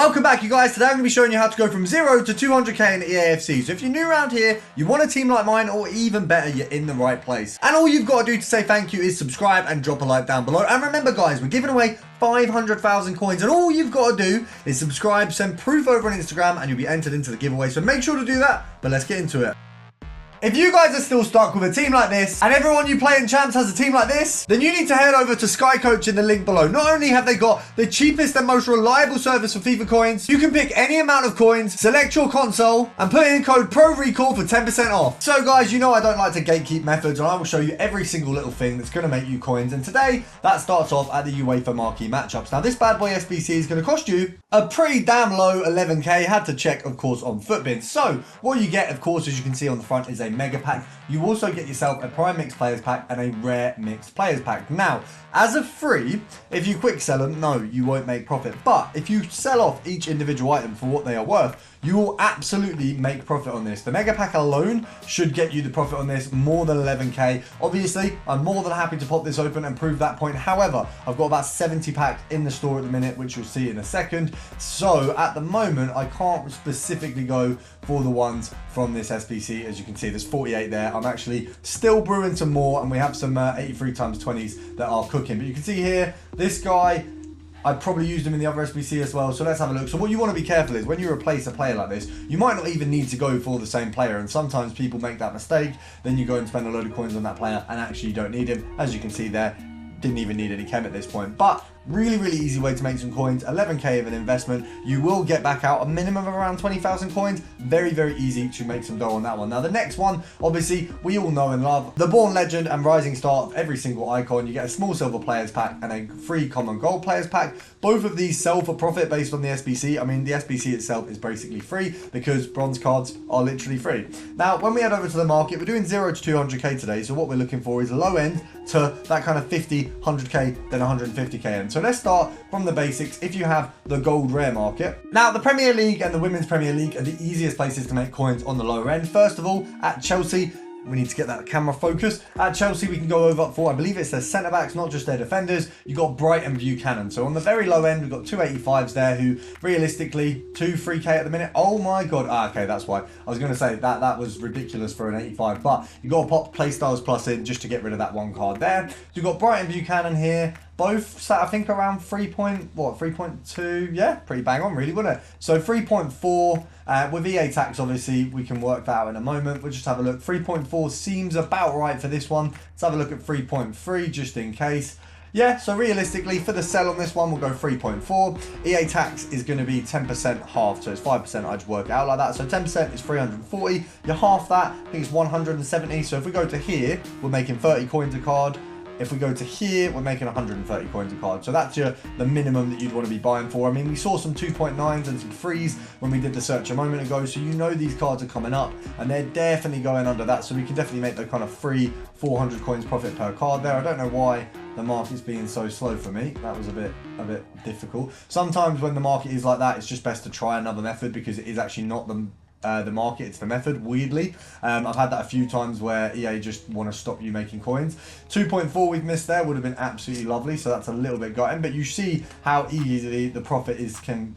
Welcome back, you guys. Today I'm going to be showing you how to go from 0 to 200k in the EAFC. So if you're new around here, you want a team like mine, or even better, you're in the right place. And all you've got to do to say thank you is subscribe and drop a like down below. And remember, guys, we're giving away 500,000 coins, and all you've got to do is subscribe, send proof over on Instagram, and you'll be entered into the giveaway. So make sure to do that, but let's get into it. If you guys are still stuck with a team like this, and everyone you play in Champs has a team like this, then you need to head over to Sky Coach in the link below. Not only have they got the cheapest and most reliable service for FIFA coins, you can pick any amount of coins, select your console, and put in code PRORECALL for 10% off. So guys, you know I don't like to gatekeep methods, and I will show you every single little thing that's going to make you coins. And today, that starts off at the UEFA marquee matchups. Now this bad boy SBC is going to cost you a pretty damn low 11k. Had to check, of course, on Footbin. So what you get, of course, as you can see on the front, is a mega pack. You also get yourself a prime mixed players pack and a rare mixed players pack. Now, as a free, if you quick sell them, no, you won't make profit. But if you sell off each individual item for what they are worth, you will absolutely make profit on this. The mega pack alone should get you the profit on this more than 11k. Obviously, I'm more than happy to pop this open and prove that point. However, I've got about 70 packs in the store at the minute, which you'll see in a second. So at the moment, I can't specifically go for the ones from this SBC. As you can see, there's 48 there. I'm actually still brewing some more, and we have some 83 times 20s that are cooking. But you can see here, this guy, I've probably used them in the other SBC as well, so let's have a look. So what you want to be careful is when you replace a player like this, you might not even need to go for the same player, and sometimes people make that mistake. Then you go and spend a load of coins on that player and actually you don't need him. As you can see there, didn't even need any chem at this point. But really easy way to make some coins. 11k of an investment. You will get back out a minimum of around 20,000 coins. Very easy to make some dough on that one. Now the next one, obviously we all know and love, the Born Legend and Rising Star of every single icon. You get a small silver players pack and a free common gold players pack. Both of these sell for profit based on the SBC. I mean, the SBC itself is basically free because bronze cards are literally free. Now when we head over to the market, we're doing 0 to 200k today. So what we're looking for is low end to that kind of 50, 100k, then 150k end. So let's start from the basics. If you have the gold rare market. Now the Premier League and the Women's Premier League are the easiest places to make coins on the lower end. First of all, at Chelsea, we need to get that camera focused. At Chelsea, we can go over for, I believe it's their centre-backs, not just their defenders. You've got Bright and Buchanan. So on the very low end, we've got 285s there who, realistically, 3k at the minute. Oh my God. Okay, that's why. I was going to say that was ridiculous for an 85. But you've got to pop Playstyles Plus in just to get rid of that one card there. So you've got Bright and Buchanan here. Both sat, I think, around 3.2. Yeah, pretty bang on, really, wouldn't it? So 3.4. With EA tax, obviously, we can work that out in a moment. We'll just have a look. 3.4 seems about right for this one. Let's have a look at 3.3 just in case. Yeah, so realistically, for the sell on this one, we'll go 3.4. EA tax is going to be 10% half, so it's 5%. I just work it out like that. So 10% is 340. You half that, I think it's 170. So if we go to here, we're making 30 coins a card. If we go to here, we're making 130 coins a card. So that's the minimum that you'd want to be buying for. I mean, we saw some 2.9s and some 3s when we did the search a moment ago. So you know these cards are coming up and they're definitely going under that. So we can definitely make the kind of free 400 coins profit per card there. I don't know why the market's being so slow for me. That was a bit difficult. Sometimes when the market is like that, it's just best to try another method because it is actually not the market, it's the method, weirdly. I've had that a few times where EA just want to stop you making coins. 2.4 we've missed there, would have been absolutely lovely, so that's a little bit gutting, but you see how easily the profit can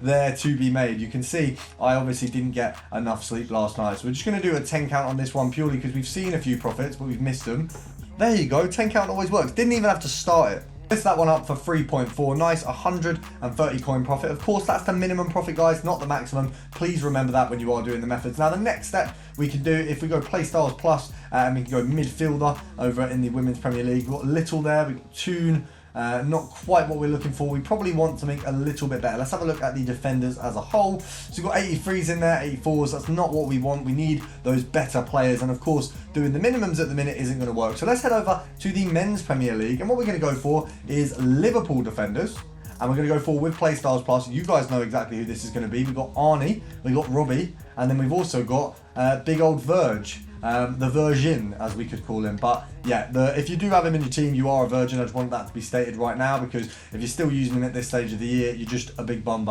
there to be made. You can see I obviously didn't get enough sleep last night, so we're just going to do a 10 count on this one purely because we've seen a few profits, but we've missed them. There you go, 10 count always works. Didn't even have to start it. List that one up for 3.4. Nice, 130 coin profit. Of course, that's the minimum profit, guys, not the maximum. Please remember that when you are doing the methods. Now, the next step we can do, if we go Playstyles Plus, and we can go midfielder over in the Women's Premier League. We've got Little there, we've got Toon. Not quite what we're looking for. We probably want to make a little bit better. Let's have a look at the defenders as a whole. So we've got 83s in there, 84s. That's not what we want. We need those better players. And of course, doing the minimums at the minute isn't going to work. So let's head over to the Men's Premier League. And what we're going to go for is Liverpool defenders. And we're going to go for with Playstyles Plus. You guys know exactly who this is going to be. We've got Arnie, we've got Robbie, and then we've also got big old Verge. The Virgin, as we could call him. But yeah, if you do have him in your team, you are a virgin. I just want that to be stated right now, because if you're still using him at this stage of the year, you're just a big bum.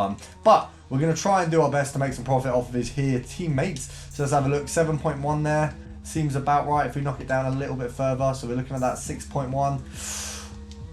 But we're going to try and do our best to make some profit off of his here teammates. So let's have a look. 7.1 there. Seems about right if we knock it down a little bit further. So we're looking at that 6.1.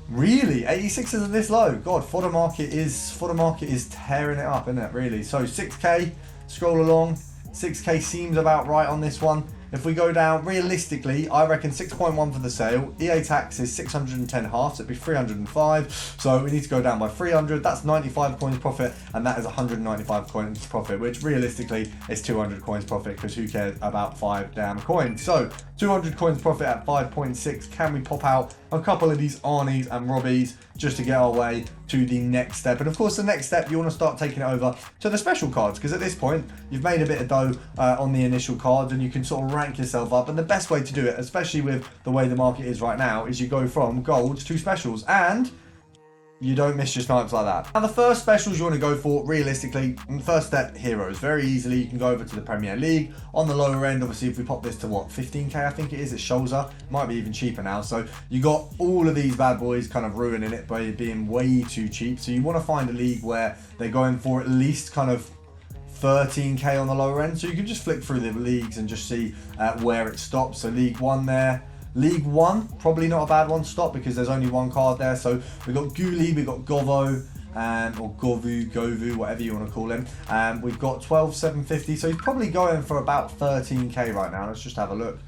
Really? 86 isn't this low? God, fodder market is tearing it up, isn't it? Really? So 6k, scroll along. 6k seems about right on this one. If we go down, realistically, I reckon 6.1 for the sale. EA tax is 610 half, so it'd be 305. So we need to go down by 300. That's 95 coins profit, and that is 195 coins profit, which realistically is 200 coins profit, because who cares about 5 damn coins? So 200 coins profit at 5.6. Can we pop out a couple of these Arnies and Robbies just to get our way to the next step? And of course, the next step, you want to start taking it over to the special cards, because at this point, you've made a bit of dough on the initial cards, and you can sort of rank yourself up. And the best way to do it, especially with the way the market is right now, is you go from golds to specials, and you don't miss your snipes like that. Now, the first specials you want to go for, realistically, first step, heroes. Very easily, you can go over to the Premier League. On the lower end, obviously, if we pop this to what, 15k, I think it is, it shows up. Might be even cheaper now. So you got all of these bad boys kind of ruining it by being way too cheap. So you want to find a league where they're going for at least kind of 13k on the lower end. So you can just flick through the leagues and just see where it stops. So League 1 there. League 1, probably not a bad one to stop, because there's only one card there. So we've got Ghoulie, we've got Govo, or Govu, whatever you want to call him. We've got 12,750, so he's probably going for about 13k right now. Let's just have a look.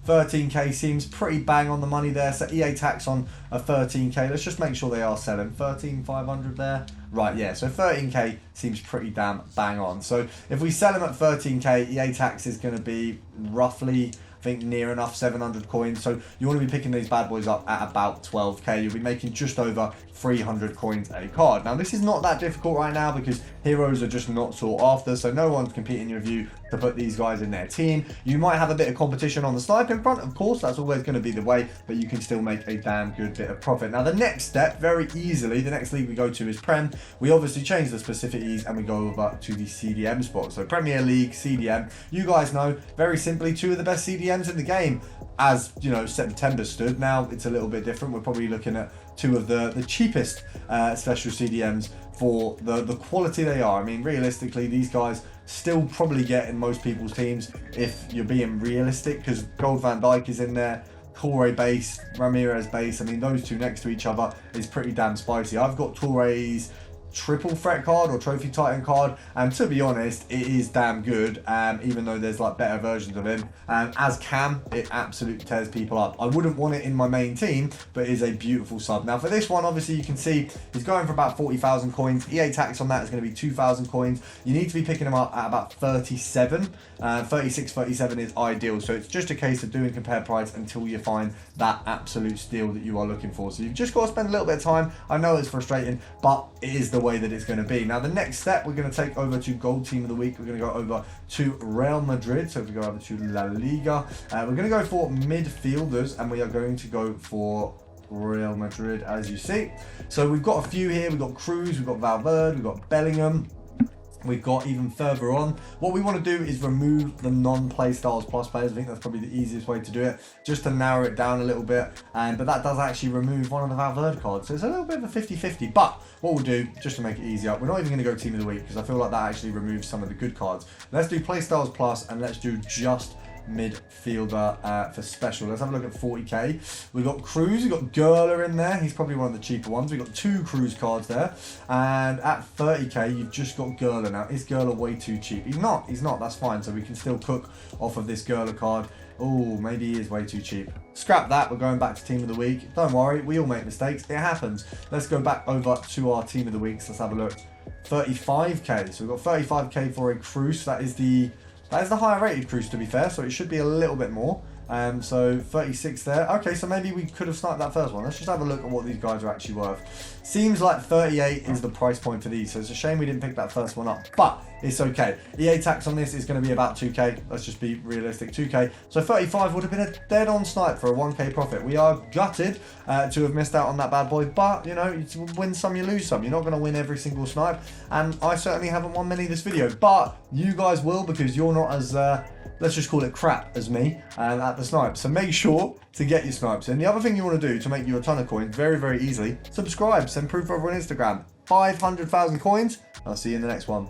13k seems pretty bang on the money there. So EA tax on a 13k. Let's just make sure they are selling. 13,500 there. Right, yeah, so 13k seems pretty damn bang on. So if we sell him at 13k, EA tax is going to be roughly, I think, near enough 700 coins. So you want to be picking these bad boys up at about 12k. You'll be making just over 300 coins a card. Now, this is not that difficult right now, because heroes are just not sought after, so no one's competing with you to put these guys in their team. You might have a bit of competition on the sniping front, of course, that's always going to be the way, but you can still make a damn good bit of profit. Now, the next step, very easily, the next league we go to is Prem. We obviously change the specificities and we go over to the CDM spot. So Premier League, CDM, you guys know, very simply, two of the best CDMs in the game. As you know, September stood. Now it's a little bit different. We're probably looking at two of the cheapest special CDMs for the quality they are. I mean, realistically, these guys still probably get in most people's teams if you're being realistic, because Gold Van Dijk is in there, Torre base, Ramirez base. I mean, those two next to each other is pretty damn spicy. I've got Torre's triple threat card or trophy titan card, and to be honest, it is damn good, even though there's like better versions of him. As Cam, it absolutely tears people up. I wouldn't want it in my main team, but it is a beautiful sub. Now for this one, obviously you can see he's going for about 40,000 coins. EA tax on that is going to be 2,000 coins. You need to be picking him up at about 37. 36, 37 is ideal. So it's just a case of doing compare price until you find that absolute steal that you are looking for. So you've just got to spend a little bit of time. I know it's frustrating, but it is the way that it's going to be. Now the next step, we're going to take over to Gold Team of the Week. We're going to go over to Real Madrid. So if we go over to La Liga, we're going to go for midfielders, and we are going to go for Real Madrid, as you see. So we've got a few here. We've got Cruz, we've got Valverde, we've got Bellingham. We've got even further on. What we want to do is remove the non-play styles plus players. I think that's probably the easiest way to do it, just to narrow it down a little bit. But that does actually remove one of the Valverde cards. So it's a little bit of a 50-50. But what we'll do, just to make it easier, we're not even going to go Team of the Week, because I feel like that actually removes some of the good cards. Let's do play styles plus, and let's do just midfielder for special. Let's have a look at 40k. We've got Cruz, we've got Gurler in there. He's probably one of the cheaper ones. We've got two Cruz cards there. And at 30k, you've just got Gurler. Now, is Gurler way too cheap? He's not, that's fine. So we can still cook off of this Gurler card. Oh, maybe he is way too cheap. Scrap that, we're going back to Team of the Week. Don't worry, we all make mistakes, it happens. Let's go back over to our Team of the Weeks. Let's have a look. 35k, so we've got 35k for a Cruz. That is the higher rated Cruz, to be fair, so it should be a little bit more. So 36 there. Okay, so maybe we could have sniped that first one. Let's just have a look at what these guys are actually worth. Seems like 38 is the price point for these, so it's a shame we didn't pick that first one up, but it's okay. EA tax on this is going to be about 2k. Let's just be realistic, 2k. So 35 would have been a dead-on snipe for a 1k profit. We are gutted to have missed out on that bad boy, but, you know, you win some, you lose some. You're not going to win every single snipe, and I certainly haven't won many this video, but you guys will, because you're not as let's just call it crap as me at the snipes. So make sure to get your snipes. And the other thing you want to do to make you a ton of coins very, very easily, subscribe, send proof over on Instagram. 500,000 coins. I'll see you in the next one.